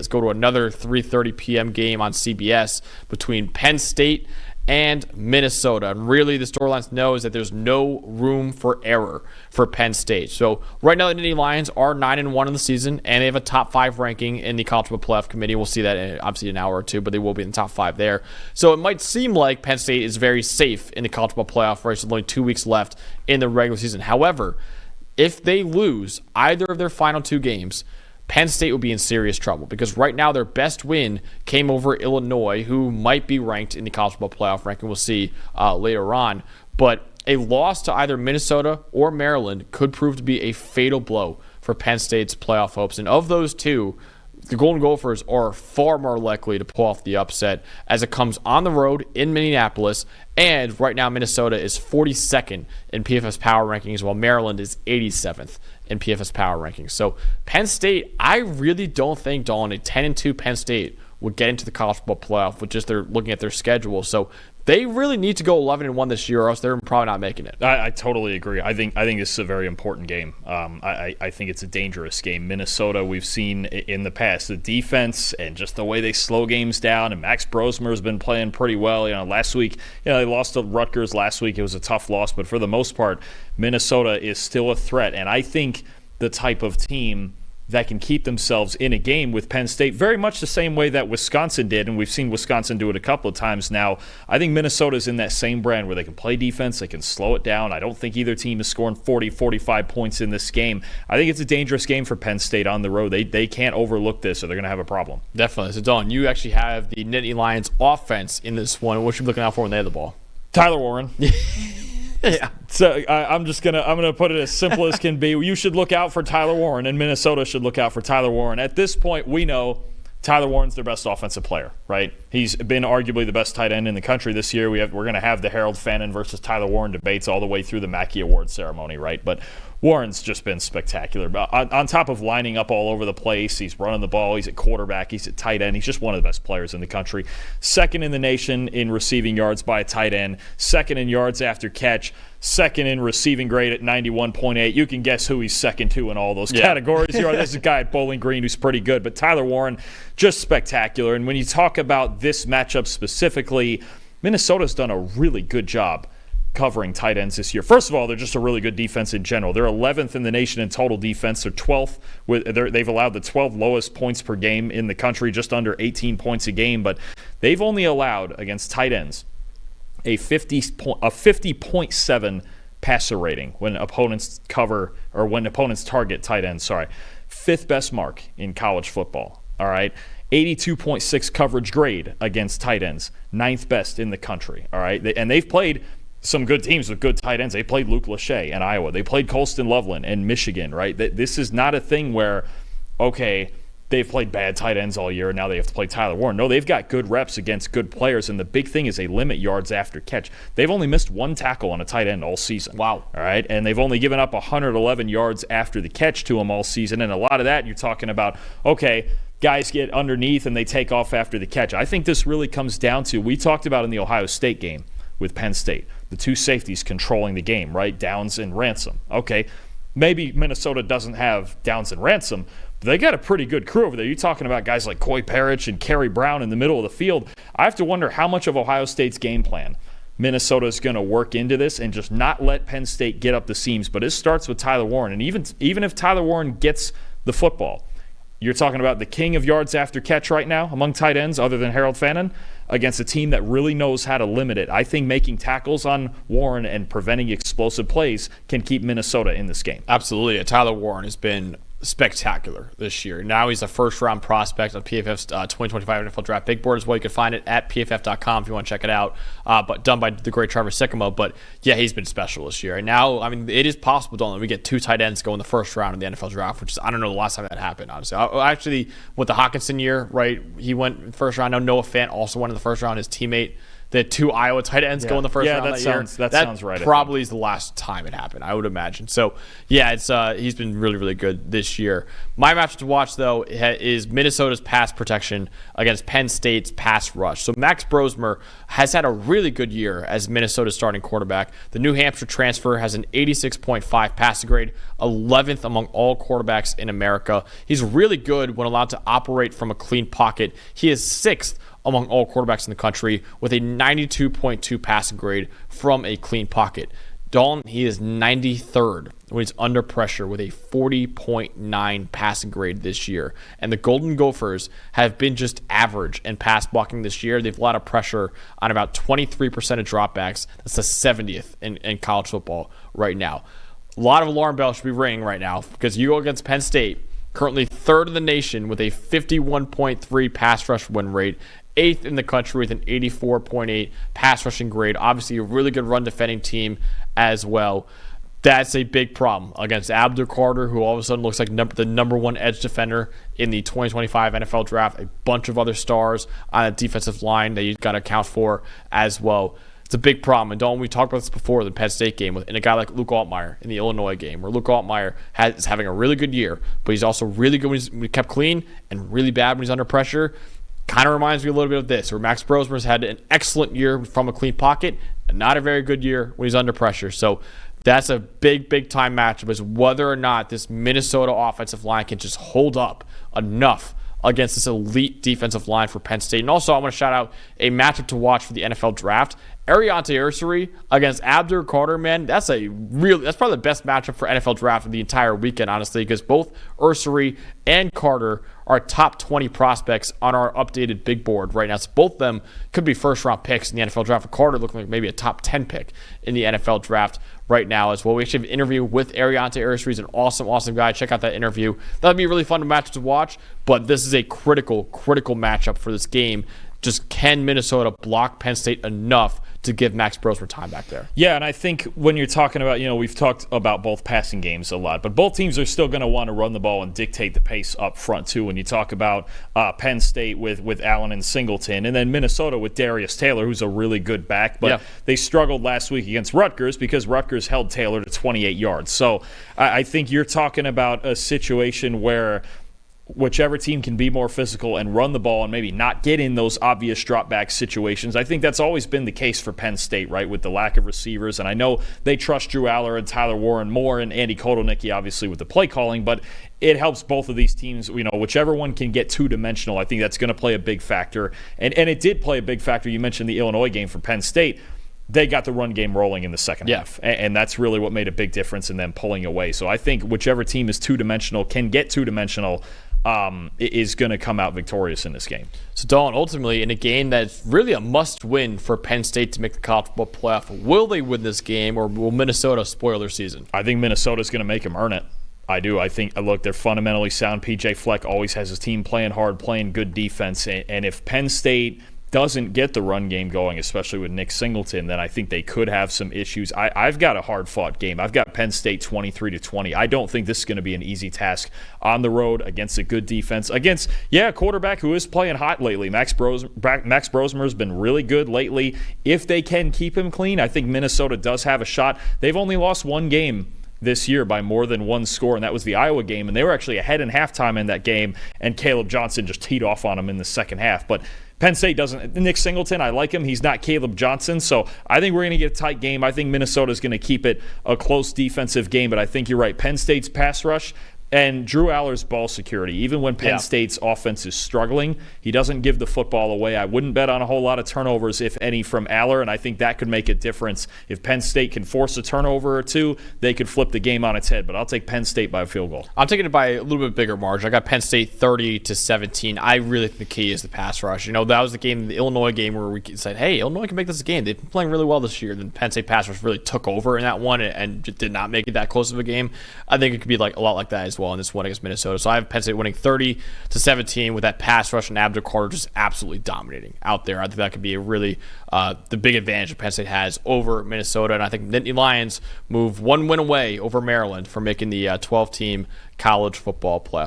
Let's go to another 3:30 p.m. game on CBS between Penn State and Minnesota. And really, the storyline knows that there's no room for error for Penn State. So right now, the Nittany Lions are 9-1 in the season, and they have a top 5 ranking in the College Football Playoff Committee. We'll see that in obviously an hour or two, but they will be in the top 5 there. So it might seem like Penn State is very safe in the College Football Playoff race with only 2 weeks left in the regular season. However, if they lose either of their final 2 games, Penn State will be in serious trouble because right now their best win came over Illinois, who might be ranked in the College Football Playoff ranking. We'll see later on. But a loss to either Minnesota or Maryland could prove to be a fatal blow for Penn State's playoff hopes. And of those two, the Golden Gophers are far more likely to pull off the upset as it comes on the road in Minneapolis. And right now, Minnesota is 42nd in PFF's power rankings, while Maryland is 87th in PFF's power rankings. So Penn State, I really don't think, Dawn, a 10-2 Penn State would get into the college football playoff with just their looking at their schedule. So they really need to go 11-1 this year, or else they're probably not making it. I totally agree. I think this is a very important game. I think it's a dangerous game. Minnesota, we've seen in the past, the defense and just the way they slow games down. And Max Brosmer has been playing pretty well. Last week, they lost to Rutgers last week. It was a tough loss, but for the most part, Minnesota is still a threat. And I think the type of team that can keep themselves in a game with Penn State very much the same way that Wisconsin did, and we've seen Wisconsin do it a couple of times now. I think Minnesota's in that same brand where they can play defense, they can slow it down. I don't think either team is scoring 40, 45 points in this game. I think it's a dangerous game for Penn State on the road. They can't overlook this or they're going to have a problem. Definitely. So, Dawn, you actually have the Nittany Lions offense in this one. What should you be looking out for when they have the ball? Tyler Warren. Yeah. So I'm gonna put it as simple as can be. You should look out for Tyler Warren, and Minnesota should look out for Tyler Warren. At this point, we know Tyler Warren's their best offensive player, right? He's been arguably the best tight end in the country this year. We're going to have the Harold Fannin versus Tyler Warren debates all the way through the Mackey Award ceremony, right? But Warren's just been spectacular. On top of lining up all over the place, he's running the ball, he's at quarterback, he's at tight end. He's just one of the best players in the country. Second in the nation in receiving yards by a tight end, second in yards after catch, second in receiving grade at 91.8. You can guess who he's second to in all those categories. There's a guy at Bowling Green who's pretty good, but Tyler Warren, just spectacular. And when you talk about this matchup specifically, Minnesota's done a really good job covering tight ends this year. First of all, they're just a really good defense in general. They're 11th in the nation in total defense. They're 12th. They've allowed the 12 lowest points per game in the country, just under 18 points a game. But they've only allowed against tight ends a 50.7 passer rating when opponents target tight ends. Fifth best mark in college football. All right. 82.6 coverage grade against tight ends. Ninth best in the country. All right. And they've played some good teams with good tight ends. They played Luke Lachey in Iowa. They played Colston Loveland in Michigan, right? This is not a thing where, okay, they've played bad tight ends all year and now they have to play Tyler Warren. No, they've got good reps against good players, and the big thing is they limit yards after catch. They've only missed 1 tackle on a tight end all season. Wow. All right, and they've only given up 111 yards after the catch to them all season, and a lot of that you're talking about, okay, guys get underneath and they take off after the catch. I think this really comes down to, we talked about in the Ohio State game with Penn State, the 2 safeties controlling the game, right? Downs and Ransom. Okay, maybe Minnesota doesn't have Downs and Ransom, but they got a pretty good crew over there. You're talking about guys like Coy Parrish and Kerry Brown in the middle of the field. I have to wonder how much of Ohio State's game plan Minnesota is going to work into this and just not let Penn State get up the seams. But it starts with Tyler Warren. And even if Tyler Warren gets the football, you're talking about the king of yards after catch right now among tight ends other than Harold Fannin against a team that really knows how to limit it. I think making tackles on Warren and preventing explosive plays can keep Minnesota in this game. Absolutely. Tyler Warren has been spectacular this year. Now he's a first-round prospect on PFF's 2025 NFL Draft Big Board as well. You can find it at pff.com if you want to check it out, but done by the great Trevor Sycamore. But, yeah, he's been special this year. And now, I mean, it is possible, don't we get 2 tight ends go in the first round of the NFL Draft, which is, I don't know the last time that happened, honestly. Actually, with the Hawkinson year, right, he went first round. I know Noah Fant also went in the first round. His teammate the 2 Iowa tight ends go in the first round that year. That sounds right. Probably is the last time it happened, I would imagine. So, yeah, it's he's been really, really good this year. My matchup to watch, though, is Minnesota's pass protection against Penn State's pass rush. So Max Brosmer has had a really good year as Minnesota's starting quarterback. The New Hampshire transfer has an 86.5 passing grade, 11th among all quarterbacks in America. He's really good when allowed to operate from a clean pocket. He is 6th among all quarterbacks in the country with a 92.2 passing grade from a clean pocket. Dalton, he is 93rd when he's under pressure with a 40.9 passing grade this year. And the Golden Gophers have been just average in pass blocking this year. They've allowed a pressure on about 23% of dropbacks. That's the 70th in college football right now. A lot of alarm bells should be ringing right now because you go against Penn State, currently 3rd in the nation with a 51.3 pass rush win rate, 8th in the country with an 84.8 pass rushing grade. Obviously, a really good run defending team as well. That's a big problem against Abdul Carter, who all of a sudden looks like the number 1 edge defender in the 2025 NFL draft. A bunch of other stars on a defensive line that you've got to account for as well. It's a big problem. And don't we talked about this before, the Penn State game, and a guy like Luke Altmaier in the Illinois game, where Luke Altmaier is having a really good year, but he's also really good when he's kept clean and really bad when he's under pressure. Kind of reminds me a little bit of this, where Max Brosmer's had an excellent year from a clean pocket and not a very good year when he's under pressure. So that's a big, big time matchup, is whether or not this Minnesota offensive line can just hold up enough against this elite defensive line for Penn State. And also, I want to shout out a matchup to watch for the NFL draft. Ariante Ursary against Abdur Carter, man, that's probably the best matchup for NFL draft of the entire weekend, honestly, because both Ursary and Carter are top 20 prospects on our updated big board right now. So both of them could be first-round picks in the NFL draft. Carter looking like maybe a top 10 pick in the NFL draft right now as well. We actually have an interview with Ariante Ursary. He's an awesome, awesome guy. Check out that interview. That'll be a really fun match to watch, but this is a critical, critical matchup for this game. Just can Minnesota block Penn State enough to give Max Brosmer time back there? Yeah, and I think when you're talking about, we've talked about both passing games a lot, but both teams are still going to want to run the ball and dictate the pace up front too. When you talk about Penn State with Allen and Singleton, and then Minnesota with Darius Taylor, who's a really good back, but they struggled last week against Rutgers because Rutgers held Taylor to 28 yards. So I think you're talking about a situation where whichever team can be more physical and run the ball and maybe not get in those obvious drop back situations. I think that's always been the case for Penn State, right, with the lack of receivers. And I know they trust Drew Aller and Tyler Warren more, and Andy Kotelnicki obviously with the play calling, but it helps both of these teams, whichever one can get two-dimensional. I think that's going to play a big factor. And it did play a big factor. You mentioned the Illinois game for Penn State. They got the run game rolling in the second half, and that's really what made a big difference in them pulling away. So I think whichever team is two-dimensional, can get two-dimensional, is going to come out victorious in this game. So, Dawn, ultimately, in a game that's really a must-win for Penn State to make the college football playoff, will they win this game, or will Minnesota spoil their season? I think Minnesota's going to make them earn it. I do. I think, look, they're fundamentally sound. P.J. Fleck always has his team playing hard, playing good defense, and if Penn State doesn't get the run game going, especially with Nick Singleton, then I think they could have some issues. I've got a hard-fought game. I've got Penn State 23-20. I don't think this is going to be an easy task on the road against a good defense. Against, a quarterback who is playing hot lately. Max Brosmer has been really good lately. If they can keep him clean, I think Minnesota does have a shot. They've only lost one game this year by more than one score, and that was the Iowa game, and they were actually ahead in halftime in that game, and Caleb Johnson just teed off on them in the second half. But Penn State doesn't. Nick Singleton, I like him. He's not Caleb Johnson, so I think we're going to get a tight game. I think Minnesota's going to keep it a close defensive game, but I think you're right. Penn State's pass rush and Drew Aller's ball security, even when Penn State's offense is struggling, he doesn't give the football away. I wouldn't bet on a whole lot of turnovers, if any, from Aller, and I think that could make a difference. If Penn State can force a turnover or two, they could flip the game on its head, but I'll take Penn State by a field goal. I'm taking it by a little bit bigger margin. I got Penn State 30-17. I really think the key is the pass rush. That was the game, the Illinois game, where we said, hey, Illinois can make this a game. They've been playing really well this year. Then Penn State pass rush really took over in that one and just did not make it that close of a game. I think it could be a lot like that as well in this one against Minnesota. So I have Penn State winning 30-17 with that pass rush and Abdul Carter just absolutely dominating out there. I think that could be a really the big advantage that Penn State has over Minnesota. And I think Nittany Lions move one win away over Maryland for making the 12-team college football playoff.